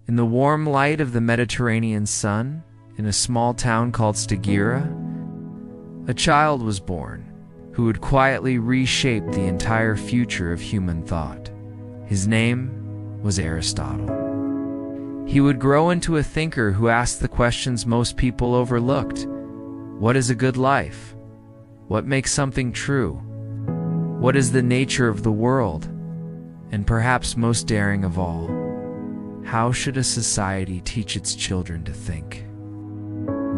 In the warm light of the Mediterranean sun, in a small town called Stagira, a child was born who would quietly reshape the entire future of human thought. His name was Aristotle. He would grow into a thinker who asked the questions most people overlooked. What is a good life? What makes something true? What is the nature of the world? And perhaps most daring of all, how should a society teach its children to think?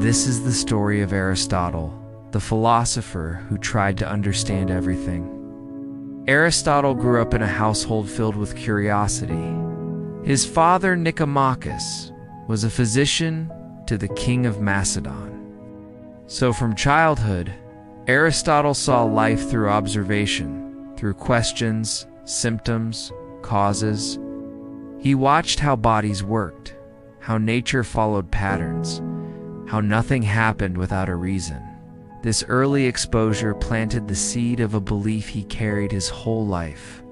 This is the story of Aristotle, the philosopher who tried to understand everything. Aristotle grew up in a household filled with curiosity. His father, Nicomachus, was a physician to the king of Macedon. So from childhood, Aristotle saw life through observation, through questions, symptoms, causes. He watched how bodies worked, how nature followed patterns, how nothing happened without a reason. This early exposure planted the seed of a belief he carried his whole life.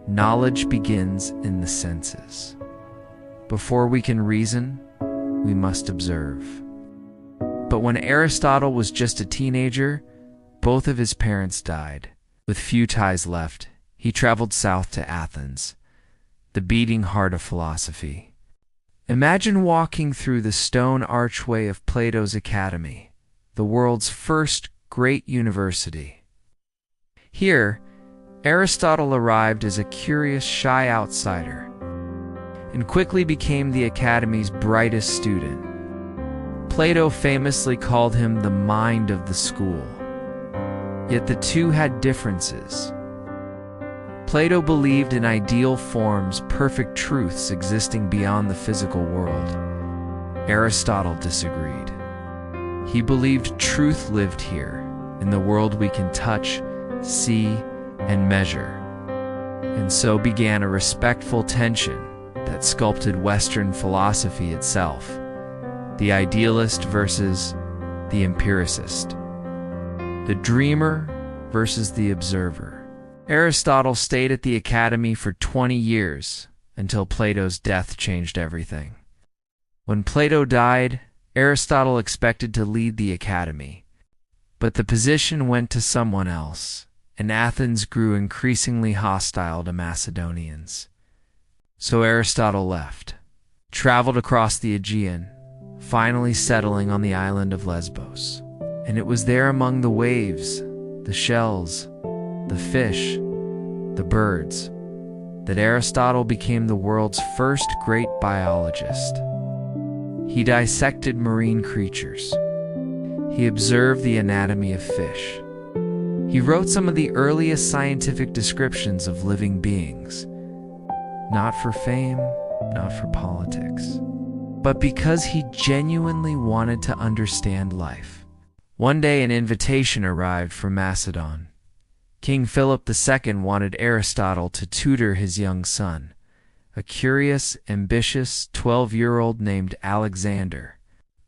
Knowledge begins in the senses. Before we can reason, we must observe. But when Aristotle was just a teenager, both of his parents died. With few ties left, he traveled south to Athens, the beating heart of philosophy. Imagine walking through the stone archway of Plato's Academy, the world's first great university. Here, Aristotle arrived as a curious, shy outsider and quickly became the Academy's brightest student. Plato famously called him the mind of the school. Yet the two had differences. Plato believed in ideal forms, perfect truths existing beyond the physical world. Aristotle disagreed. He believed truth lived here, in the world we can touch, see, and measure. And so began a respectful tension that sculpted Western philosophy itself, the idealist versus the empiricist, the dreamer versus the observer. Aristotle stayed at the Academy for 20 years, until Plato's death changed everything. When Plato died, Aristotle expected to lead the Academy, but the position went to someone else, and Athens grew increasingly hostile to Macedonians. So Aristotle left, traveled across the Aegean, finally settling on the island of Lesbos. And it was there among the waves, the shells, the fish, the birds, that Aristotle became the world's first great biologist. He dissected marine creatures. He observed the anatomy of fish. He wrote some of the earliest scientific descriptions of living beings, not for fame, not for politics, but because he genuinely wanted to understand life. One day an invitation arrived from Macedon. King Philip II wanted Aristotle to tutor his young son, a curious, ambitious 12-year-old named Alexander,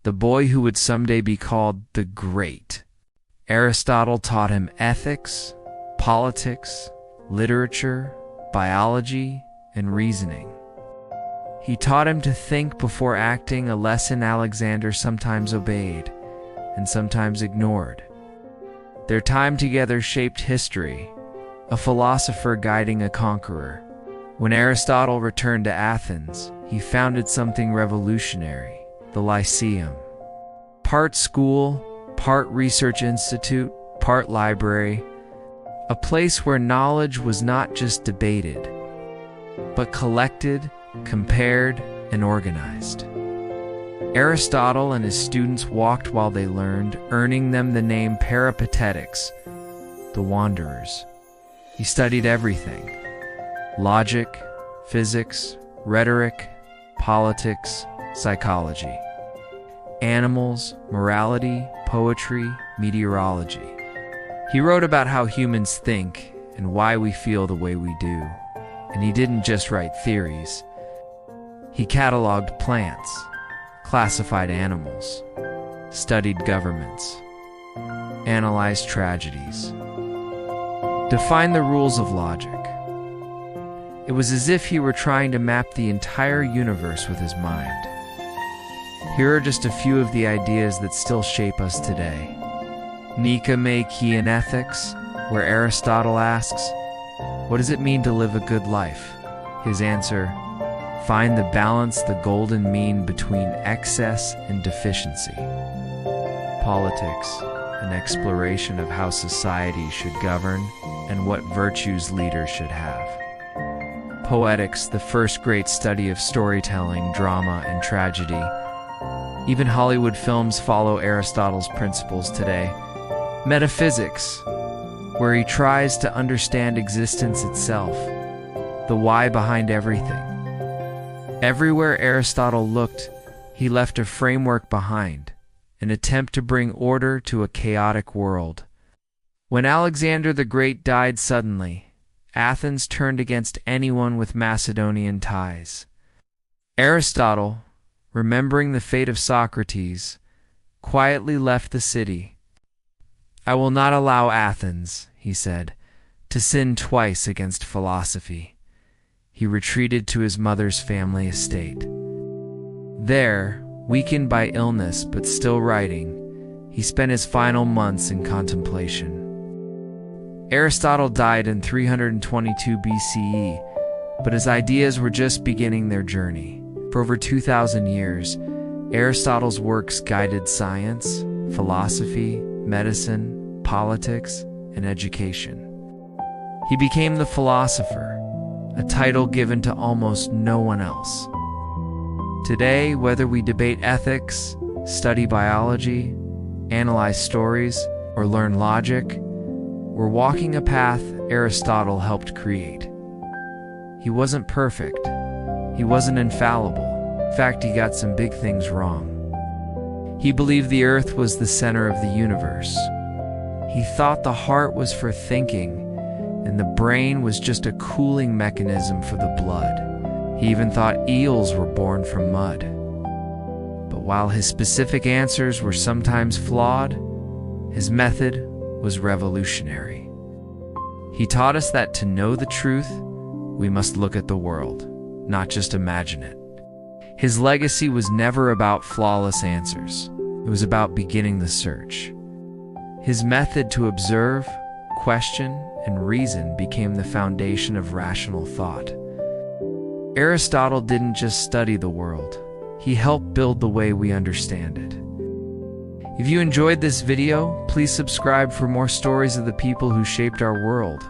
the boy who would someday be called the Great. Aristotle taught him ethics, politics, literature, biology, and reasoning. He taught him to think before acting, a lesson Alexander sometimes obeyed and sometimes ignored. Their time together shaped history, a philosopher guiding a conqueror. When Aristotle returned to Athens, he founded something revolutionary, the Lyceum. Part school, part research institute, part library, a place where knowledge was not just debated, but collected, compared, and organized. Aristotle and his students walked while they learned, earning them the name Peripatetics, the wanderers. He studied everything: logic, physics, rhetoric, politics, psychology, animals, morality, poetry, meteorology. He wrote about how humans think and why we feel the way we do. And he didn't just write theories. He cataloged plants, classified animals, studied governments, analyzed tragedies, defined the rules of logic. It was as if he were trying to map the entire universe with his mind. Here are just a few of the ideas that still shape us today. Nike me qui in ethics, where Aristotle asks, "What does it mean to live a good life?" His answer, "Find the balance, the golden mean between excess and deficiency." Politics, an exploration of how society should govern and what virtues leaders should have. Poetics, the first great study of storytelling, drama, and tragedy. Even Hollywood films follow Aristotle's principles today. Metaphysics, where he tries to understand existence itself, the why behind everything. Everywhere Aristotle looked, he left a framework behind, an attempt to bring order to a chaotic world. When Alexander the Great died suddenly, Athens turned against anyone with Macedonian ties. Aristotle, remembering the fate of Socrates, quietly left the city. "I will not allow Athens," he said, "to sin twice against philosophy." He retreated to his mother's family estate. There, weakened by illness but still writing, he spent his final months in contemplation. Aristotle died in 322 BCE, but his ideas were just beginning their journey. For over 2,000 years, Aristotle's works guided science, philosophy, medicine, politics, and education. He became the philosopher, a title given to almost no one else. Today, whether we debate ethics, study biology, analyze stories, or learn logic, we're walking a path Aristotle helped create. He wasn't perfect. He wasn't infallible. In fact, he got some big things wrong. He believed the earth was the center of the universe. He thought the heart was for thinking, and the brain was just a cooling mechanism for the blood. He even thought eels were born from mud. But while his specific answers were sometimes flawed, his method was revolutionary. He taught us that to know the truth, we must look at the world, not just imagine it. His legacy was never about flawless answers. It was about beginning the search. His method to observe, question, and reason became the foundation of rational thought. Aristotle didn't just study the world. He helped build the way we understand it. If you enjoyed this video, please subscribe for more stories of the people who shaped our world.